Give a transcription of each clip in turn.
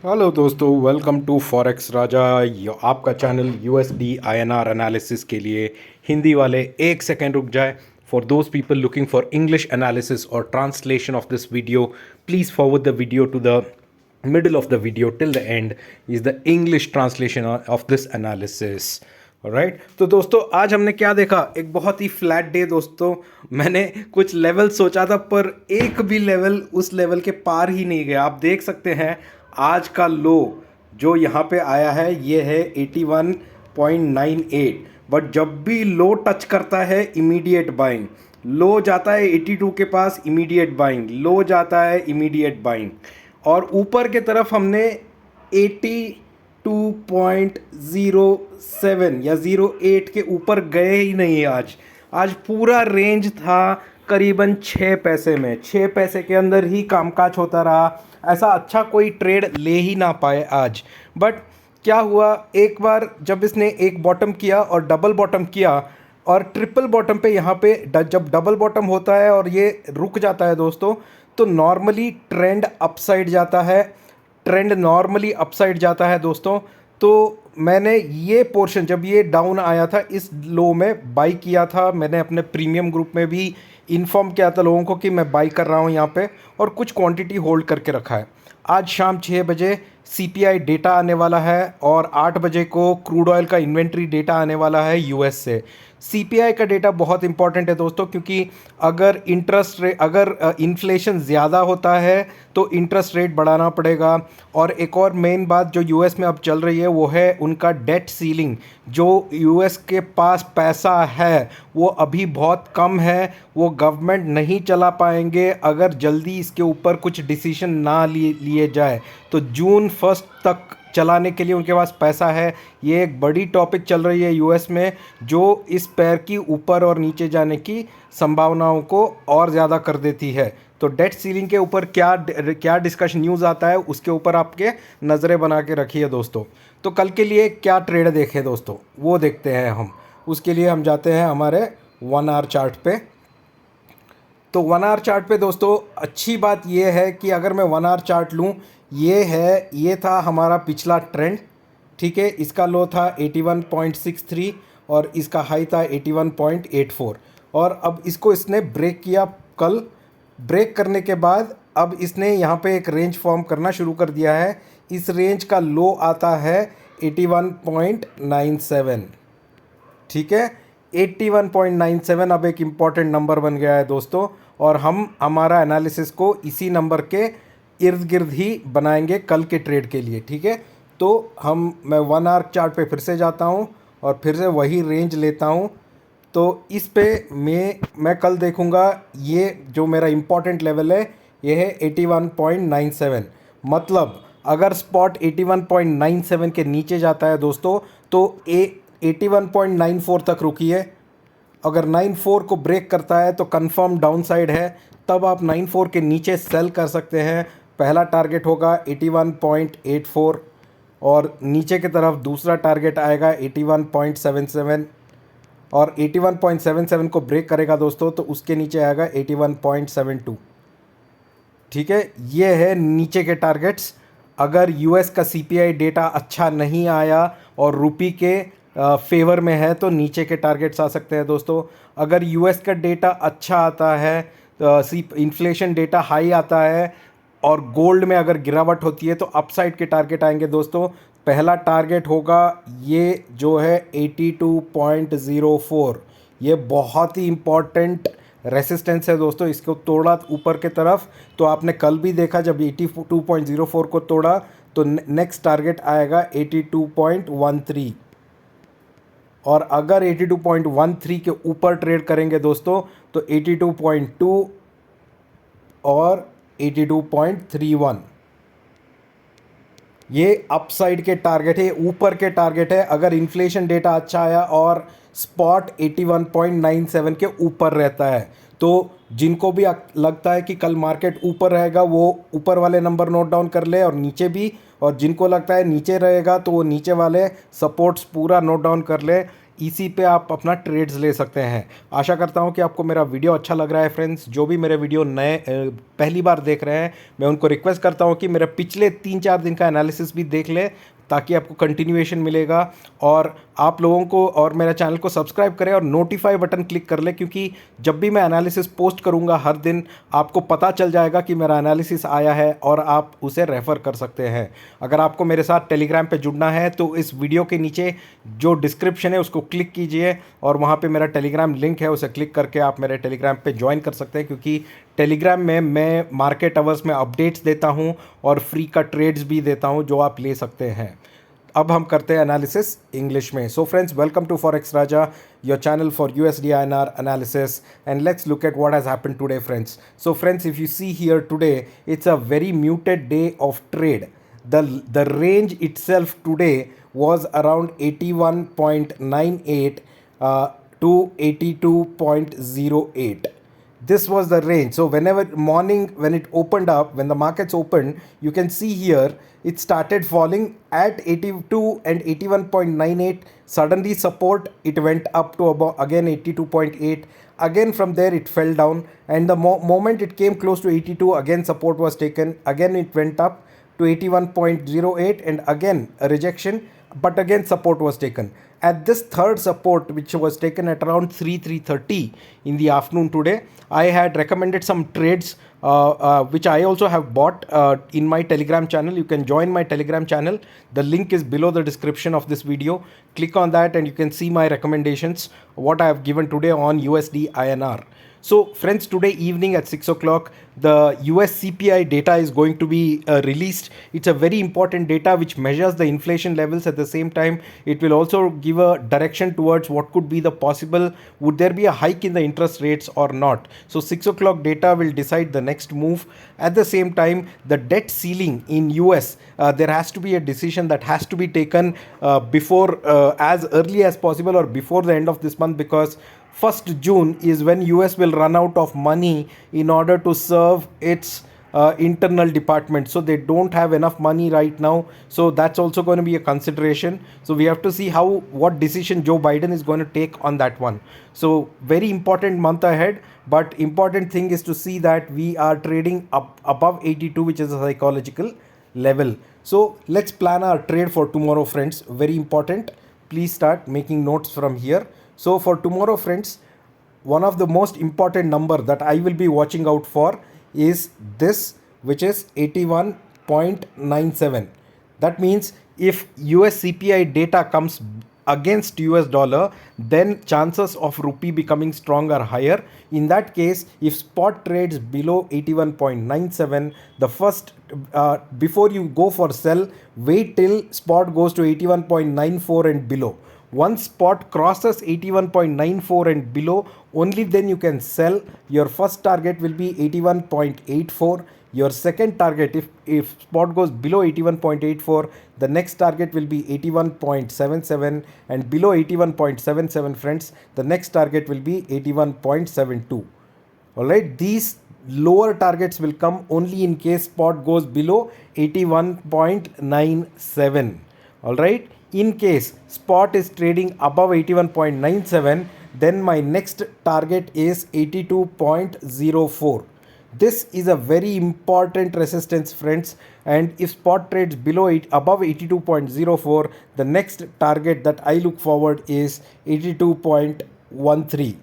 Hello दोस्तों, welcome to forex राजा। आपका channel USD INR analysis के लिए हिंदी वाले एक सेकेंड रुक जाए। For those people looking for English analysis और translation of this video, please forward the video to the middle of the video till the end is the English translation of this analysis. Right तो दोस्तों, आज हमने क्या देखा? एक बहुत ही flat day दोस्तों। मैंने कुछ लेवल सोचा था पर एक भी लेवल उस लेवल के पार ही नहीं गया। आप देख सकते हैं आज का लो जो यहाँ पे आया है ये है 81.98, बट जब भी लो टच करता है इमीडिएट बाइंग, लो जाता है 82 के पास इमीडिएट बाइंग, लो जाता है इमीडिएट बाइंग। और ऊपर के तरफ हमने 82.07 या 08 के ऊपर गए ही नहीं। आज पूरा रेंज था करीबन 6 पैसे में, 6 पैसे के अंदर ही कामकाज होता रहा। ऐसा अच्छा कोई ट्रेड ले ही ना पाए आज। बट क्या हुआ, एक बार जब इसने एक बॉटम किया और डबल बॉटम किया और ट्रिपल बॉटम पे यहाँ पे जब डबल बॉटम होता है और ये रुक जाता है दोस्तों, तो नॉर्मली ट्रेंड अपसाइड जाता है। ट्रेंड नॉर्मली अपसाइड जाता है दोस्तों। तो मैंने ये पोर्शन जब ये डाउन आया था इस लो में बाई किया था। मैंने अपने प्रीमियम ग्रुप में भी इन्फॉर्म किया था लोगों को कि मैं बाई कर रहा हूँ यहाँ पे, और कुछ क्वांटिटी होल्ड करके रखा है। आज शाम 6 बजे सीपीआई डेटा आने वाला है और 8 बजे को क्रूड ऑयल का इन्वेंट्री डेटा आने वाला है यूएस से। सीपीआई का डेटा बहुत इंपॉर्टेंट है दोस्तों, क्योंकि अगर इन्फ्लेशन ज़्यादा होता है तो इंटरेस्ट रेट बढ़ाना पड़ेगा। और एक और मेन बात जो यूएस में अब चल रही है वो है उनका डेट सीलिंग। जो यूएस के पास पैसा है वो अभी बहुत कम है, वो गवर्नमेंट नहीं चला पाएंगे अगर जल्दी इसके ऊपर कुछ डिसीजन ना लिए जाए। तो जून 1 तक चलाने के लिए उनके पास पैसा है। ये एक बड़ी टॉपिक चल रही है यूएस में, जो इस पैर की ऊपर और नीचे जाने की संभावनाओं को और ज़्यादा कर देती है। तो डेट सीलिंग के ऊपर क्या डिस्कशन न्यूज़ आता है उसके ऊपर आपके नज़रें बना के रखिए दोस्तों। तो कल के लिए क्या ट्रेड देखें दोस्तों, वो देखते हैं हम। उसके लिए हम जाते हैं हमारे 1 आवर चार्ट पे। तो 1 आवर चार्ट पे दोस्तों अच्छी बात ये है कि अगर मैं 1 आवर चार्ट लूँ, ये था हमारा पिछला ट्रेंड, ठीक है। इसका लो था 81.63 और इसका हाई था 81.84। और अब इसको इसने ब्रेक किया कल। ब्रेक करने के बाद अब इसने यहाँ पे एक रेंज फॉर्म करना शुरू कर दिया है। इस रेंज का लो आता है 81.97, ठीक है। 81.97 अब एक इम्पॉर्टेंट नंबर बन गया है दोस्तों, और हम हमारा एनालिसिस को इसी नंबर के इर्द गिर्द ही बनाएंगे कल के ट्रेड के लिए, ठीक है। तो मैं 1 आवर चार्ट पे फिर से जाता हूँ और फिर से वही रेंज लेता हूँ। तो इस पे मैं कल देखूँगा, ये जो मेरा इम्पॉर्टेंट लेवल है ये है 81.97। मतलब अगर स्पॉट 81.97 के नीचे जाता है दोस्तों तो 81.94 तक रुकिए। अगर 94 को ब्रेक करता है तो कंफर्म डाउन साइड है, तब आप 94 के नीचे सेल कर सकते हैं। पहला टारगेट होगा 81.84 और नीचे की तरफ दूसरा टारगेट आएगा 81.77, और 81.77 को ब्रेक करेगा दोस्तों तो उसके नीचे आएगा 81.72, ठीक है। ये है नीचे के टारगेट्स। अगर यूएस का सीपीआई डेटा अच्छा नहीं आया और रुपी के फेवर में है तो नीचे के टारगेट्स आ सकते हैं दोस्तों। अगर यूएस का डेटा अच्छा आता है, इन्फ्लेशन डेटा हाई आता है और गोल्ड में अगर गिरावट होती है तो अपसाइड के टारगेट आएंगे दोस्तों। पहला टारगेट होगा ये जो है 82.04। ये बहुत ही इम्पॉर्टेंट रेसिस्टेंस है दोस्तों। इसको तोड़ा ऊपर के तरफ तो आपने कल भी देखा, जब 82.04 को तोड़ा तो नेक्स्ट टारगेट आएगा 82.13। और अगर 82.13 के ऊपर ट्रेड करेंगे दोस्तों तो 82.2 और 82.31 ये अपसाइड के टारगेट है, ऊपर के टारगेट है अगर इन्फ्लेशन डेटा अच्छा आया और स्पॉट 81.97 के ऊपर रहता है। तो जिनको भी लगता है कि कल मार्केट ऊपर रहेगा वो ऊपर वाले नंबर नोट डाउन कर ले, और नीचे भी, और जिनको लगता है नीचे रहेगा तो वो नीचे वाले सपोर्ट्स पूरा नोट डाउन कर ले। इसी पे आप अपना ट्रेड्स ले सकते हैं। आशा करता हूँ कि आपको मेरा वीडियो अच्छा लग रहा है फ्रेंड्स। जो भी मेरे वीडियो पहली बार देख रहे हैं, मैं उनको रिक्वेस्ट करता हूँ कि मेरे पिछले 3-4 दिन का एनालिसिस भी देख ले, ताकि आपको कंटिन्यूएशन मिलेगा। और आप लोगों को और मेरे चैनल को सब्सक्राइब करें और नोटिफाई बटन क्लिक कर लें, क्योंकि जब भी मैं एनालिसिस पोस्ट करूंगा हर दिन, आपको पता चल जाएगा कि मेरा एनालिसिस आया है और आप उसे रेफ़र कर सकते हैं। अगर आपको मेरे साथ टेलीग्राम पे जुड़ना है तो इस वीडियो के नीचे जो डिस्क्रिप्शन है उसको क्लिक कीजिए और वहाँ पे मेरा टेलीग्राम लिंक है, उसे क्लिक करके आप मेरे टेलीग्राम पे ज्वाइन कर सकते हैं, क्योंकि टेलीग्राम में मैं मार्केट आवर्स में अपडेट्स देता हूँ और फ्री का ट्रेड्स भी देता हूँ जो आप ले सकते हैं। अब हम करते हैं एनालिसिस इंग्लिश में। So friends, welcome to forex Raja, your channel for USD INR analysis, and let's look at what has happened today friends. So friends, if you see here today, it's a very muted day of trade. The range itself today was around 81.98 to 82.08. This was the range. So whenever morning, when it opened up, when the markets opened, you can see here it started falling at 82 and 81.98. Suddenly support, it went up to about again 82.8. Again from there it fell down, and the moment it came close to 82, again support was taken. Again it went up to 81.08, and again a rejection, but again support was taken. At this third support, which was taken at around 3:30 in the afternoon today, I had recommended some trades which I also have bought in my Telegram channel. You can join my Telegram channel. The link is below the description of this video. Click on that and you can see my recommendations, what I have given today on USD INR. So friends, today evening at 6 o'clock, the US CPI data is going to be released. It's a very important data which measures the inflation levels. At the same time, it will also give a direction towards what could be the possible, would there be a hike in the interest rates or not. So 6 o'clock data will decide the next move. At the same time, the debt ceiling in US, there has to be a decision that has to be taken before as early as possible or before the end of this month, because 1st June is when US will run out of money in order to serve its internal department. So they don't have enough money right now. So that's also going to be a consideration. So we have to see what decision Joe Biden is going to take on that one. So very important month ahead. But important thing is to see that we are trading up above 82, which is a psychological level. So let's plan our trade for tomorrow, friends. Very important. Please start making notes from here. So for tomorrow, friends, one of the most important number that I will be watching out for is this, which is 81.97. That means if US CPI data comes against US dollar, then chances of rupee becoming strong are higher. In that case, if spot trades below 81.97, the first before you go for sell, wait till spot goes to 81.94 and below. Once spot crosses 81.94 and below, only then you can sell. Your first target will be 81.84. Your second target, if spot goes below 81.84, the next target will be 81.77, and below 81.77, friends, the next target will be 81.72. Alright, these lower targets will come only in case spot goes below 81.97. Alright, in case spot is trading above 81.97, then my next target is 82.04. This is a very important resistance, friends, and if spot trades above 82.04, the next target that I look forward is 82.13,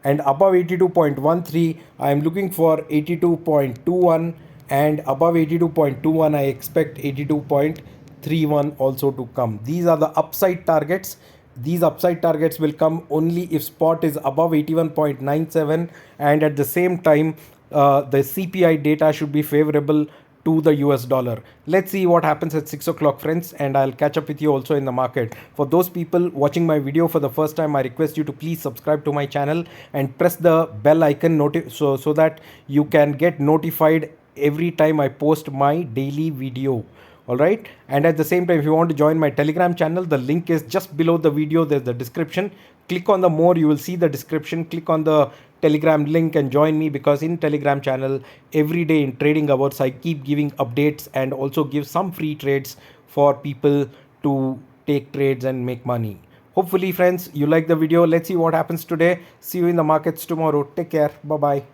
and above 82.13 I am looking for 82.21, and above 82.21 I expect 82.31 also to come. These are the upside targets. These upside targets will come only if spot is above 81.97, and at the same time the CPI data should be favorable to the US dollar. Let's see what happens at 6 o'clock, friends, and I'll catch up with you also in the market. For those people watching my video for the first time, I request you to please subscribe to my channel and press the bell icon so that you can get notified every time I post my daily video. Alright, and at the same time, if you want to join my Telegram channel, the link is just below the video. There's the description. Click on the more, you will see the description. Click on the Telegram link and join me, because in Telegram channel every day in trading hours I keep giving updates and also give some free trades for people to take trades and make money. Hopefully, friends, you like the video. Let's see what happens today. See you in the markets tomorrow. Take care. Bye bye.